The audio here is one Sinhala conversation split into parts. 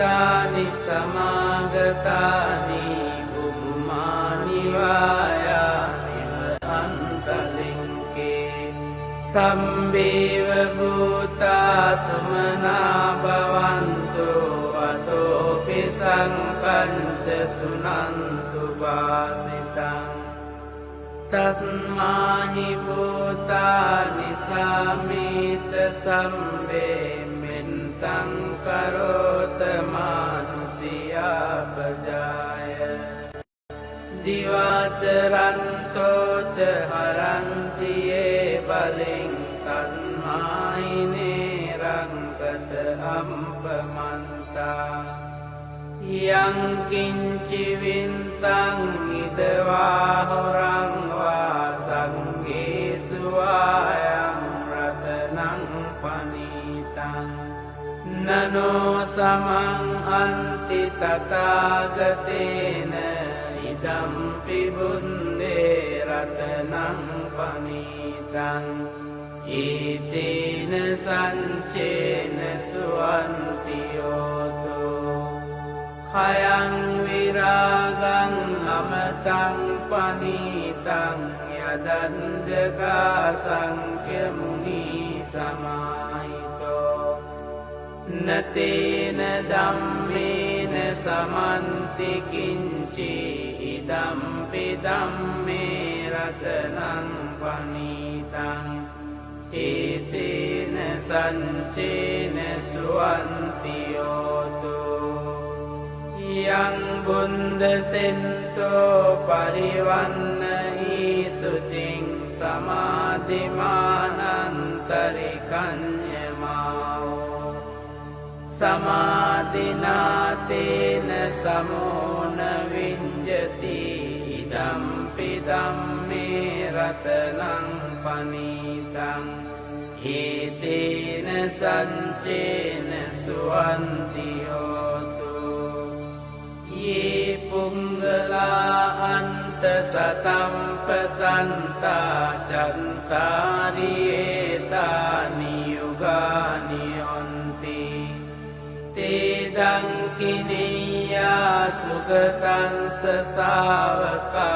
तानि समागतानि बुभुमानि वायानि अन्तलिङ्के सम्बेव भूता सुमना भवन्तु अतोऽपि सङ्कञ्च शृण्वन्तु भासितम् तस्माहि भूतानि समित सम्बे मिन्तं करोत मानुषिया प्रजाय दिवाचरन्तो च हरन्ति ये बलिं तस्माहि निरङ्गत अम्पमन्ता यं किञ्चि विन्तं इदवाहुरं वा सङ्गेषु वायं रत्नं पनीतं ननो समं अन्ति तथागतेन इदं पिबुन्दे रत्नं पनीतं एतेन सञ्चेन सुवन्ति योतो खयं विरागं अमतं पनीतं यदञ्जका संख्यमुनि समाहितो न तेन धम्मेन समन्ति किञ्चि इदम्पि धम्मे रत्नं पनीतं एतेन सञ्चेन सुवन्ति योतो यं बुन्दसेन्तो परिवन्नहि शुचिं समाधिमानन्तरिकन्यमाओ समाधिना तेन समो न विञ्जति इदम्पि धम्मे रत्नं पनीतं एतेन सञ्चेन सुवन्ति योतो ये पुंगला अन्त सतं पसन्ता चन्तारि एतानि युगानि अन्ति ते दङ्किनीया सुगतं ससावका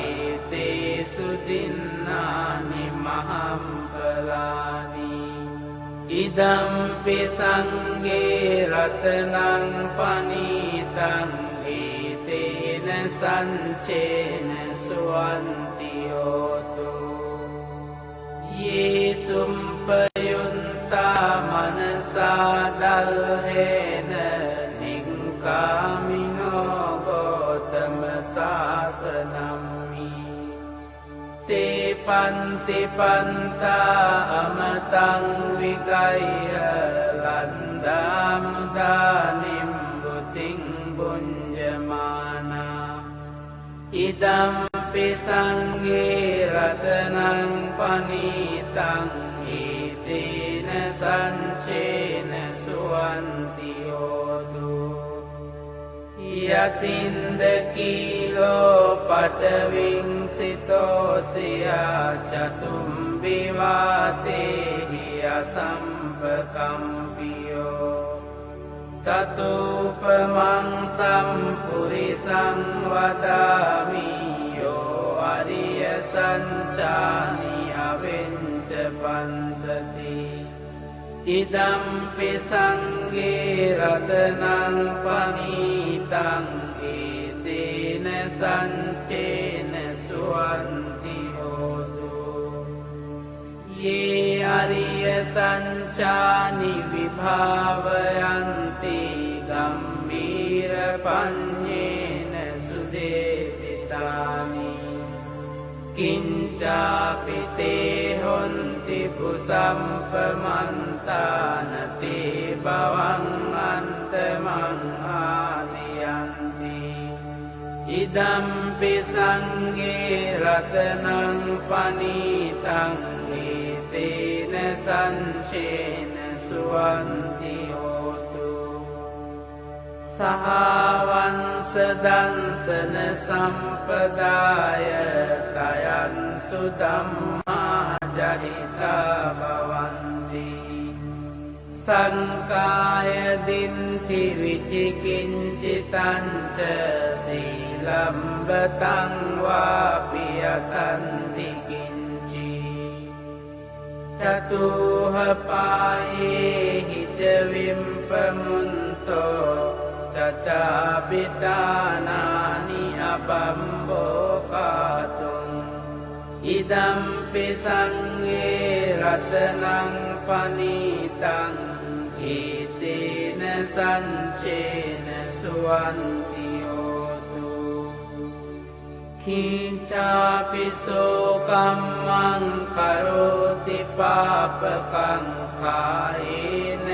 एते सुदिन्नानि महाम्फलानि इदम्पि संगे रत्नं पनीतं एतेन सञ्चेन सुवन्ति योतो ये सुम्पयुन्ता मनसा दल्हेन निङ्कामिनो गौतम शासनम् ते पन्ति पन्ता अमतं विगह्य लन्दामुदानिं बुद्धिं भुञ्जमाना इदम्पि संगे रत्नं पनीतं एतेन सञ्चेन सुवन्ति योतो यतिन्दकीलो पटविंसितोऽस्या चतुम्बिवाते हि असम्पकम्पियो ततोपमं सम्पुरिसं वदामि यो अर्यसञ्चानि अविञ्च पंसति इदम्पि संगे रत्नं पनीतं एतेन सञ्चेन सुवन्ति योतो ये अर्यसञ्चानि विभावयन्ति गम्भीरपन्येन सुदेशितानि किञ्चापि ते हन्ति पुसम्पमन्तान ते भवं अन्तमङ्गालयन्ति इदम्पि संगे रत्नं पनीतं एतेन सञ्चेन सुवन्ति योतो सहावंसदंसन सम्पदाय तयं सुधम्मा जहिता भवन्ति සංකාය දින්ති විචිකිංචිතං ච සීලම්බතං වාපි යතන්ති කිංචි චතුහ පායේහි ච විම්පමුන්තෝ චචාපිතානානි අබම්බෝකාතුං ඉදම්පි සංඝේ රතනං පනීතං ඒතේන සංචේන සුවන්ති හෝතු කිංචාපි සෝකම්මං කරෝති පාපකං කායේන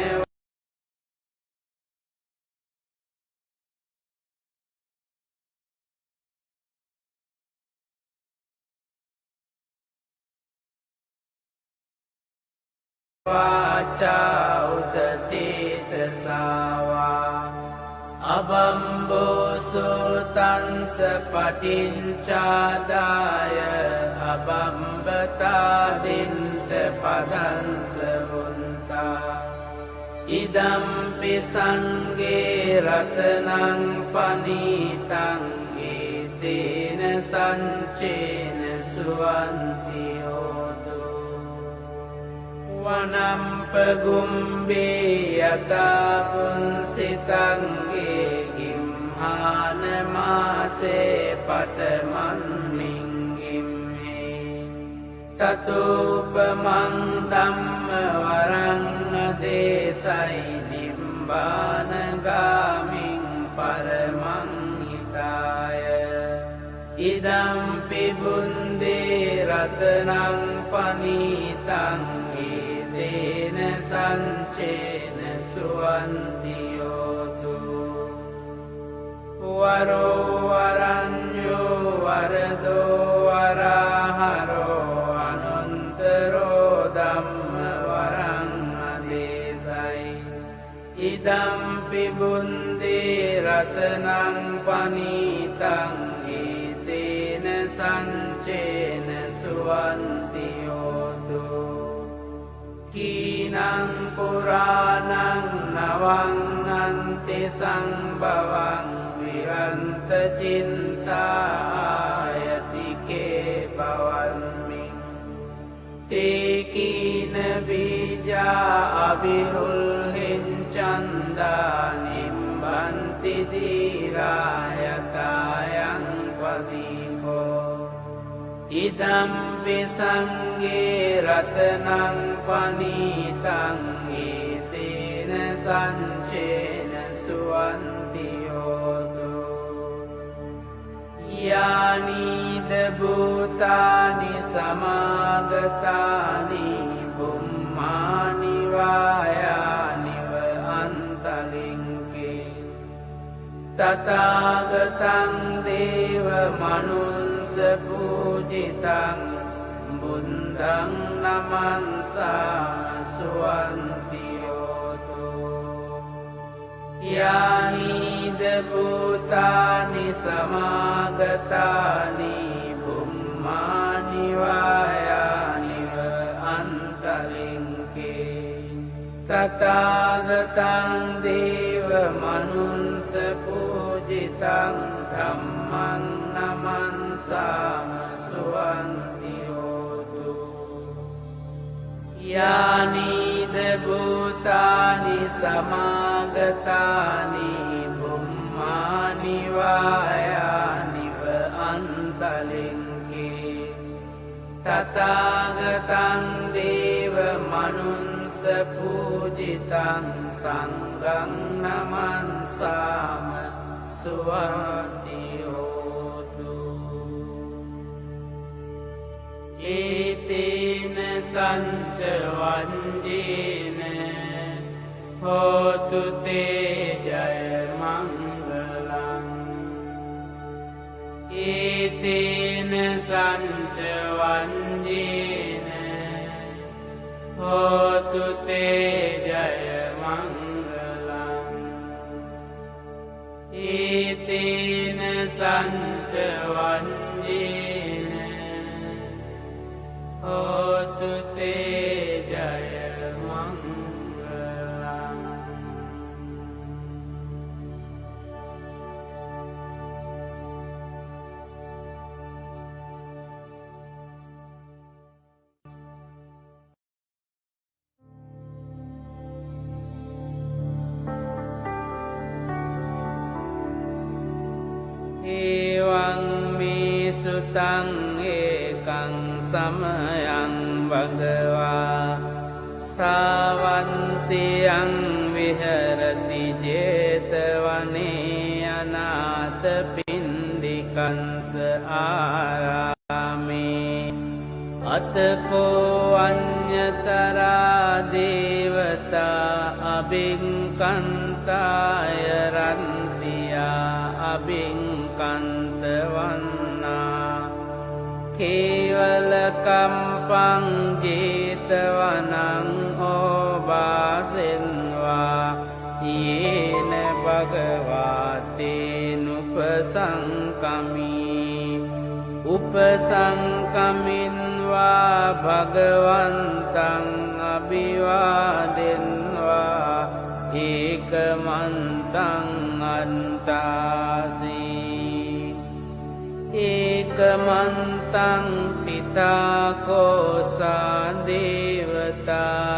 වාචා උදචේතසාවා අබම්බෝසෝතංස පටිංචාදාය අබම්බතාදින්ට පදංස වුන්තා ඉදම්පි සංඝේ රතනං පනීතං ඒතේන සංචේන සුවන්ති හෝතු වනම්පගුම්බේ යතා පුන්සිතංගේ ගිම්හානමාසේ පටමන්මින්ගිම්හේ තතුපමං ධම්ම වරං දේසයි නිම්බානගාමින් පරමං හිතාය ඉදම්පි බුන්දේ රතනං පනීතං ඒතේන සංචේන සුවන්ති හෝතු වරෝ වරඤ්ඤෝ වරදෝ වරහරෝ අනන්තරෝ ධම්ම වරං අදේසයි ඉදම්පි බුන්දේ රතනං පනීතං ඒතේන සංචේන සුවන්ති හෝතු කීනං පුරාණං නවං අන්ති සංභවං විරන්ත චින්තායතිකේ පවන්මි තේ කීන බීජා අවිරුල්හෙන් චන්දා නිම්බන්ති දීරායතායං පදීපෝ ඉදම්පි සංඝේ රතනං පනීතං ඒතේන සංචේන සුවන්ති හෝතු යානීද භූතානි සමාගතානි බුම්මානි වායානිව අන්තලින්කේ තථාගතං දේව මනුස්ස පූජිතං බුද්ධං නමන්සා සුවන්ති හෝතු යානීද භූතානි සමාගතානි බුම්මානි වායානිව අන්තලින්කේ තථාගතං දේව මනුස්ස පූජිතං ධම්මං නමන්සාම සුවන්ති හෝතු යානීද භූතානි සමාගතානි බුම්මානි වායානිව අන්තලින්කේ තථාගතං දේව මනුස්ස පූජිතං සංඝං නමන්සාම සුවන්ති හෝතු ඒතේන සංච වන්දේන හෝතු තේ ජය මංගලං ඒතේන සංච වන්දේන හෝතු තේ ජය මංගලං ඒතේන සංච වන්දේන හෝතු තේ ජය මංගලං තං ඒකං සමයං භගවා සාවන්තියං විහෙරති 제තවනේ අනාථපිණ්ඩිකංස ආරාමේ අතකෝ අඤ්ඤතරා දේවතා අබින්කන්තාය රන්තියා අබින්කන්තවන්නා කේවල කම්පං 제තවනං ඕබාසෙන්වා යේන භගවාතේනුපසංකමී උපසංකමින්වා භගවන්තං අභිවාදෙන්වා ඒකමන්තං අන්තාසී ඒකමන්තං පිතාකෝසා දේවතා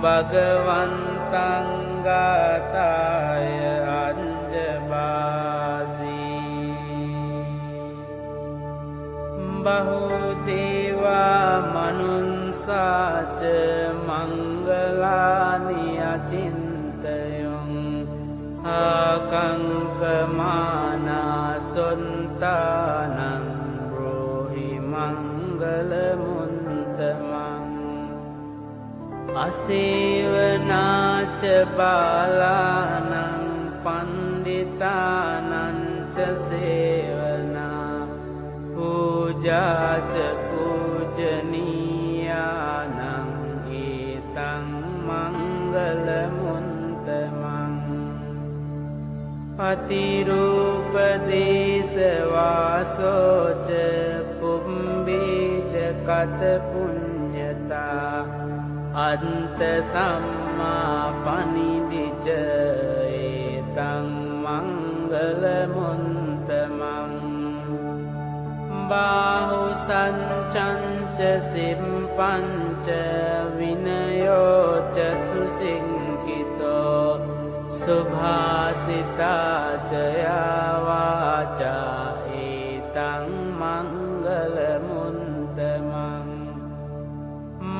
භගවන්තං ගාතාය අංජබාසී බහුදේවා මනුන්සාච මංගලානි අචින්තයොං ආකංකමානා සොන්තානං බ්‍රෝහි මංගලමුන්තමං අසේවනාච බාලානං පණ්ඩිතානංච සේවනා පූජාච පූජනීයානං ඒතං මංගලමුන්තමං පතිරූපදේශවාසෝච පුම්බේච කත පුඤ්ඤතා අන්ත සම්මා පනිදිච ඒතං මංගලමුන්තමං බාහු සංචංච සිම්පංච විනයෝච සුසිංකිතෝ සුභාසිතාච යාවාචා ඒතං මංගලමුන්තමං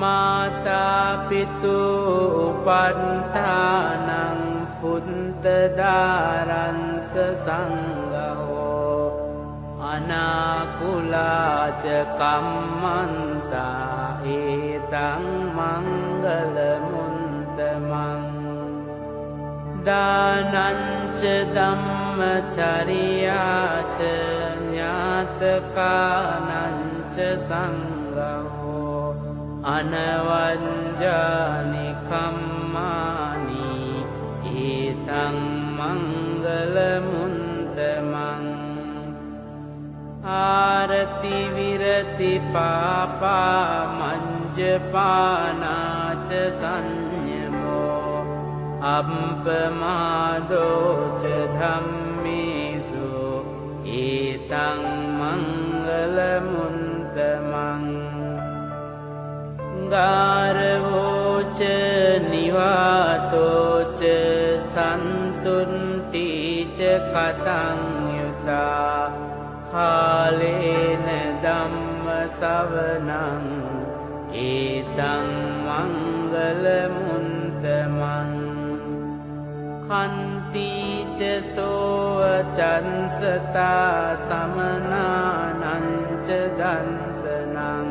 මාතා පිතු උපන්ඨානං පුන්තදාරංස සංඝෝ අනාකුලාච කම්මන්තා ඒතං මංගලමුන්තමං දානංච ධම්මචරියාච ඥාතකානංච සංඝෝ අනවංජානි කම්මානි ඒතං මංගලමුන්තමං ආරති විරති පාපා මංජපානාච සංයමෝ අප්පමාදෝච ධම්මේසු ඒතං මංගලමුන්තමං ගාරවෝච නිවාතෝච සන්තුන්තිච කතං යුතා කාලේන ධම්ම සවනං ඒතං මංගලමුන්තමං කන්තිච සෝව චන්සතා සමනානංච දන්සනං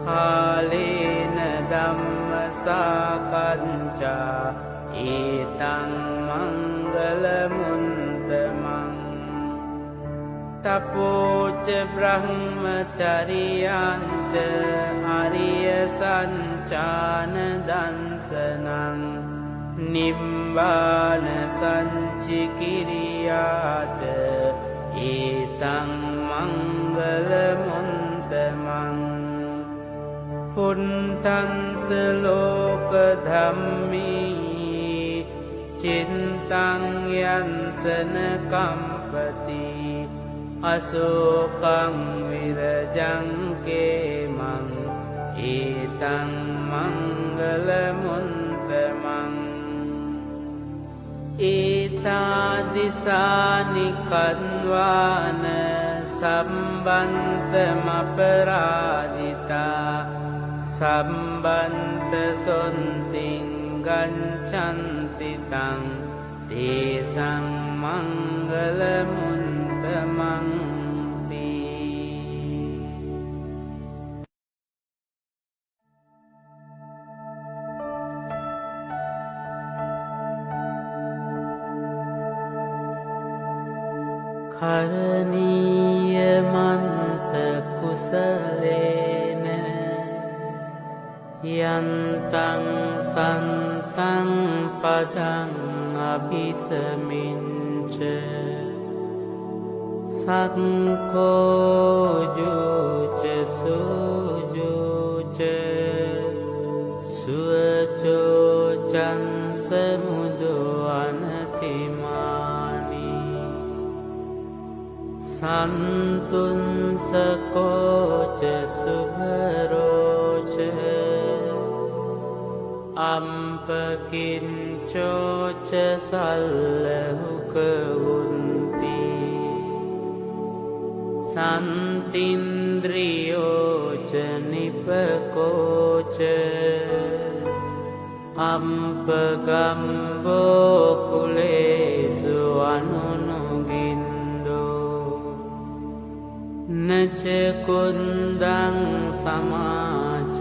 කාලේන ධම්ම සාකච්ඡා ඒතං මංගලමුන්තමං තපෝච බ්‍රහ්මචරියංච අරිය සංචාන දන්සනං නිබ්බාන සංචිකිරියාච ඒතං මංගලමුන්තමං පුන්තංස ලෝක ධම්මී චින්තං යන්සන කම්පති අසෝකං විරජං කේමං ඒතං මංගලමුන්තමං ඒතාදිසානි කන්වාන සම්බන්තමපරාජිතා සම්බන්ත සොන්තිං ගච්ඡන්තිතං තේසං මංගල මුන්තමං කරණීයමන්ත කුසලේන යන්තං සන්තං පදං අபிසමින්ච සක්ඛෝජුච සුජුච සුවචෝචං සමුදෝ අනතිමානි සන්තුන් සකෝච සුභරෝච අම්පකින්චෝච සල්ලහුකවුන්ති සන්තින්ද්‍රියෝච නිපකෝච අම්පගම්බෝ කුලේසු අනුනුගින්දෝ නචකුන්දං සමාචරේකින්චි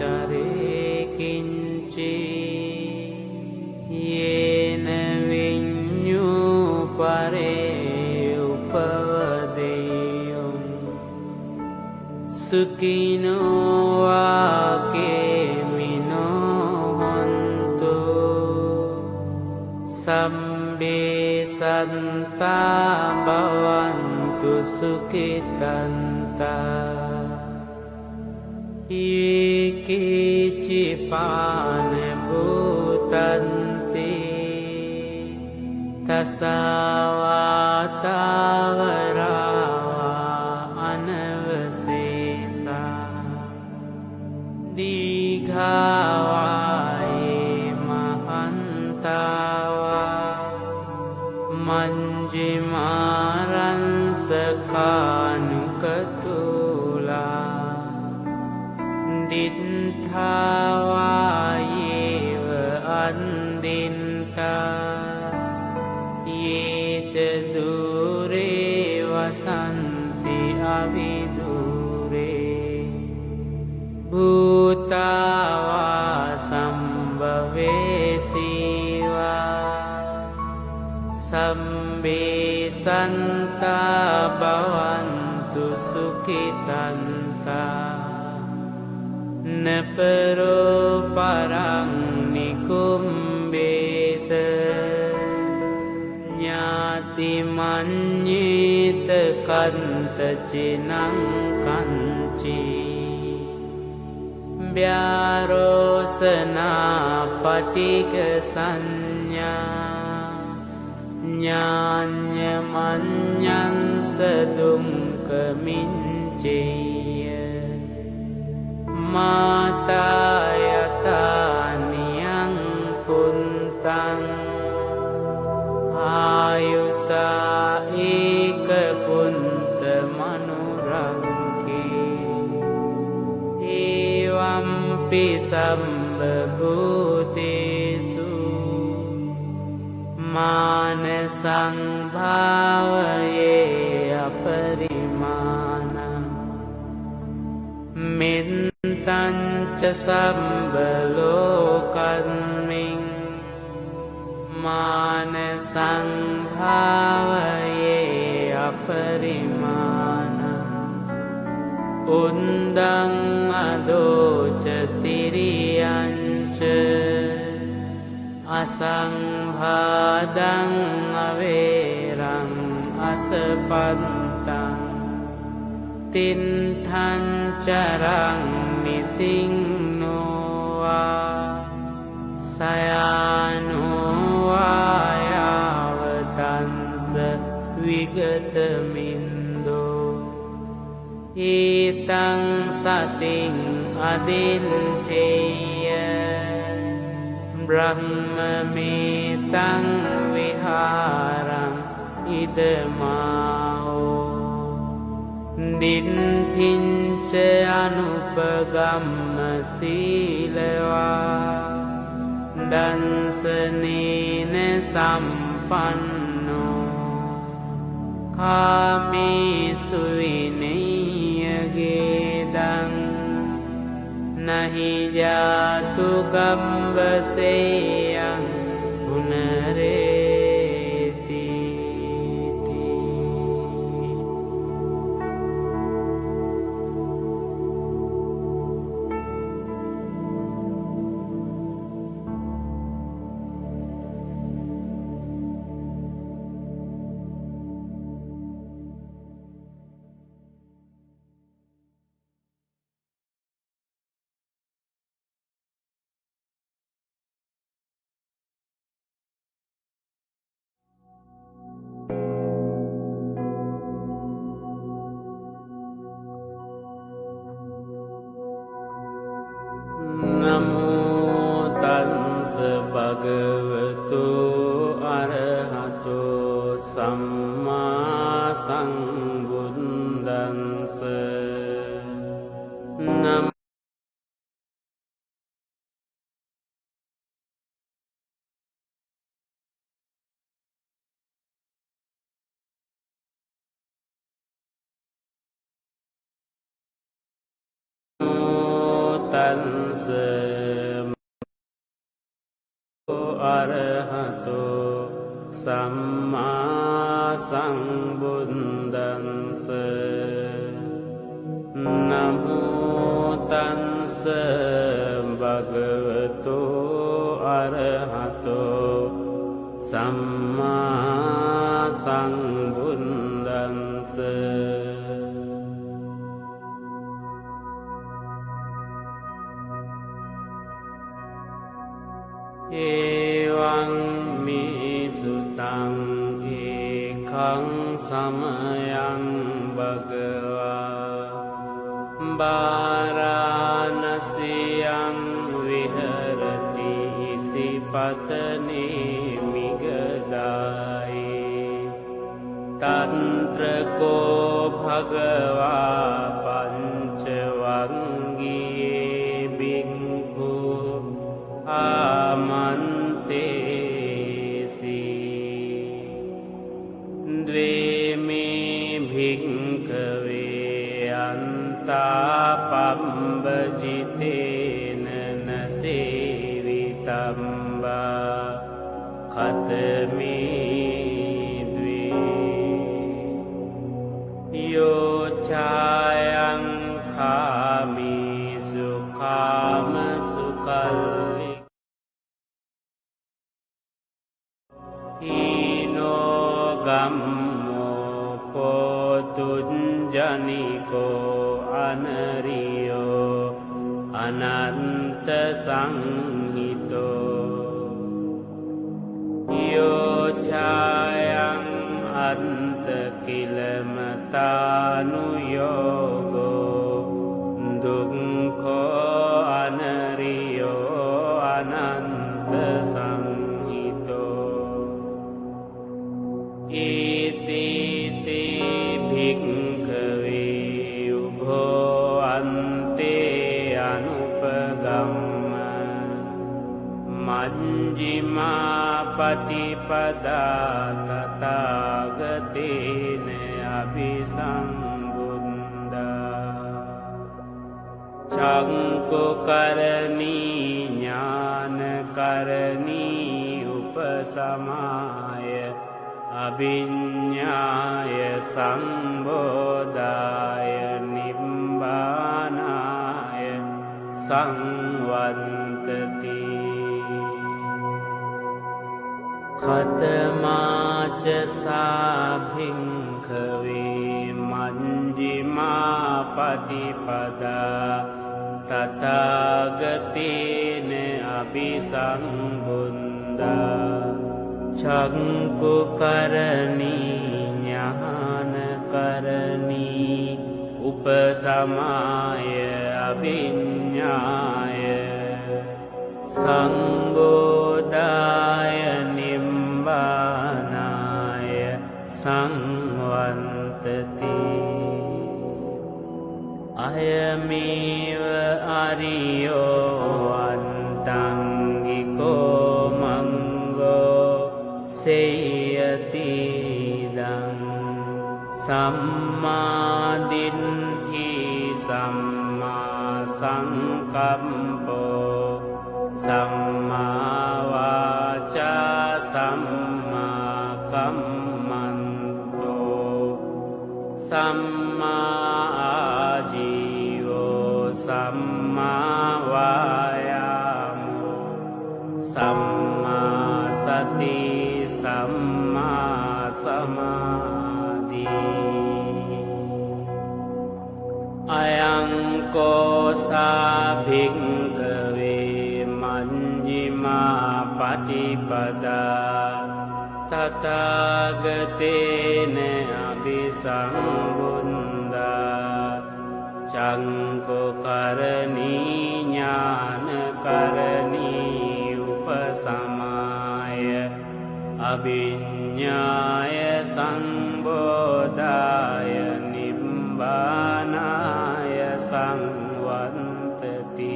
යේන විඤ්ඤූ පරේ උපවදෙයුම් සුඛිනෝ වාකේමිනෝ හන්තු සම්බේ සන්තා භවන්තු සුඛිතන්තා ඒකේචිපාන භූතන්ති තසවාතාවරාවා අනවසේසා දීඝාවායේ මහන්තාවා මංජිමාරංසකානුකතුලා දිත්ථාවායේව අන්දින්තා යේච දුරේ වසන්ති අවිදුරේ භූතාවා සම්භවේසීවා සම්බේ සන්තා භවන්තු සුඛිතන්තා නපරෝ පරං නිකුම්බේත ඥාති මඤ්ඤේත කන්තචිනං කංචි ව්‍යාරෝසනා පටික සංඥා ඥාඤ්ඤමඤ්ඤංස දුක්ඛමිච්ඡේය මාතා යතානියං පුන්තං ආයුසා ඒක පුන්ත මනුරංකේ ඒවම්පි සම්බභූතේසු මාන සංභාවයේ අපරිමාණ මෙත්තංච සම්බලෝකස්මින් මාන සංභාවයේ අපරිමාණ උන්දං අදෝච තිරියංච අසංභාදං අවේරං අසපත්තං තින්ඨං චරං නිසින්නෝවා සයානෝවායාවතන්ස විගතමින්දෝ ඊතං සතින් අදින්ඨේය බ්‍රහ්මමේතං විහාරං ඉදමාෝ දිට්ඨිංච අනුපගම්ම සීලවා දන්සනේන සම්පන්නෝ කාමේසු විනය්‍යගේදං නහි ජාතු ගම්බසේයං පුනරේති. නමෝ තස්ස භගවතු අරහතෝ සම්මා සම්බුද්දස්ස. නමෝ තස්ස අරහතෝ සම්මා සම්බුද්දස්ස. නමෝ තස්ස භගවතු අරහතෝ සම්මා සම්බුද්දස්ස. එවං මේ සුතං ඒකං සමයං භගවා බාරාණසියං විහරති ඉසිපතනේ මිගදායේ තන්ත්‍රකෝ භගවා පංචවංගියේ බික්ඛු ආමන්තේසි. ද්වේමේ භික්ඛවේ අන්තාපම්බජිතේන නසේවිතම්බා කතමේ ද්වේ යෝ ඡායං කාමීසු කාමසු කල්ලි හීනෝ ගම්මෝ පොතුංජනිකෝ අනරියෝ අනන්ත සංහිතෝ යෝ ඡායං අන්ත කිලමතානුයෝගෝ දුක්ඛෝ අනරියෝ අනන්ත සංහිතෝ ඒතේ භික්ඛවේ උභෝ අන්තේ අනුපගම්ම මජ්ක්‍ධිමා පටිපදා තථාගතේන අභිසම්බුද්ධා. චක්ඛුකරණී ඥානකරණී උපසමාය අභිඤ්ඤාය සම්බෝධාය නිබ්බානාය සංවත්තති. ඛතමාච සාභික්ඛවේ මජ්ක්‍ධිමා පටිපදා තථාගතේන අභිසම්බුද්ධා. චක්ඛුකරණී ඥානකරණී උපසමාය අභිඤ්ඤාය සංබෝධාය නිබ්බානාය සංවත්තති. අයමේව අරියෝ අන්තංගිකෝ මංගෝ සේයතිදං සම්මාදිට්ඨි සම්මා සංකම්පෝ සම්මා වාචා සම්මා කම්මන්තෝ සම්මා ආජීවෝ සම්මා වායාමෝ සම්මා සති සම්මා සමාධි අයං කෝසා භික්ඛවේ මජ්ක්‍ධිමා පටිපදා තථාගතේන අභිසම්බුද්ධා චංකෝ කරණී ඥාන කරණී උපසමාය අභිඤ්ඤාය සංබෝධාය නිබ්බානාය සංවත්තති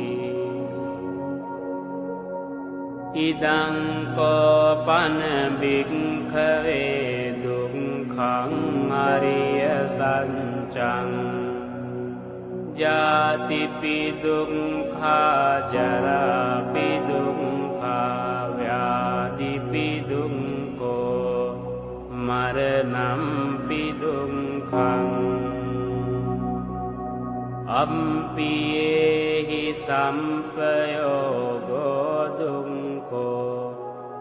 ඉදං කෝපන භික්ඛවේ දුක්ඛං අරිය සත්‍යං ජාතිපි දුක්ඛා ජරාපි දුක්ඛා ව්‍යාධිපි දුක්ඛෝ මරණම්පි දුක්ඛං අම්පියේහි සම්පයෝගෝ දුක්ඛෝ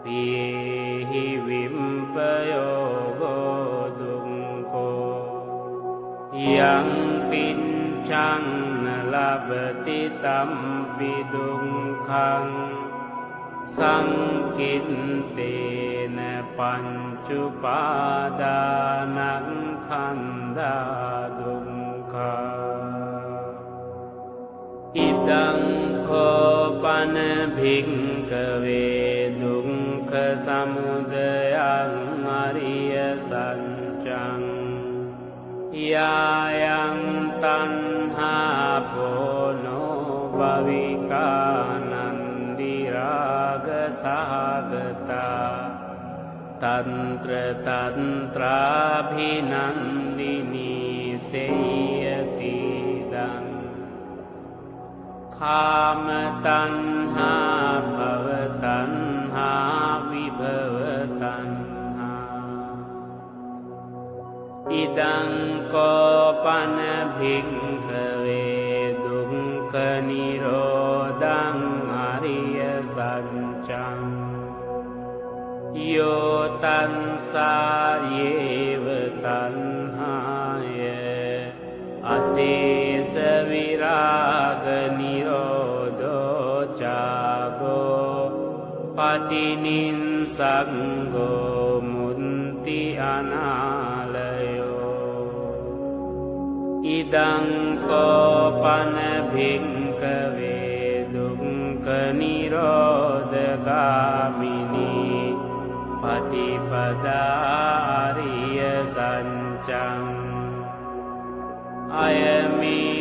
පියේහි විම්පයෝගෝ දුක්ඛෝ යං පිච්ඡං ලබති තම්පි දුක්ඛං සංකිට්ඨේන පංචුපාදානස්කන්ධා දුක්ඛා ඉදං කෝපන භික්ඛවේ දුක්ඛ සමුදයං අරිය සත්‍යං යායං තණ්හා පොනෝ භවිකානන්දි රාග සහගතා තන්ත්‍ර තන්ත්‍රාභිනන්දිනී සේයති දං කාම තණ්හා භව තණ්හා විභව තණ්හා ඉදං කෝපන භික්ඛවේ දුක්ඛ නිරෝධං අරිය සත්‍යං යෝ තංසායේව තණ්හාය අශේෂ විරාග නිරෝධෝ චාගෝ පටිනිස්සග්ගෝ මුන්ති අනාලයෝ ඉදං කෝපන භික්ඛවේ දුක්ඛ නිරෝධගාමිනී පටිපදා අරිය සත්‍යං අයමේ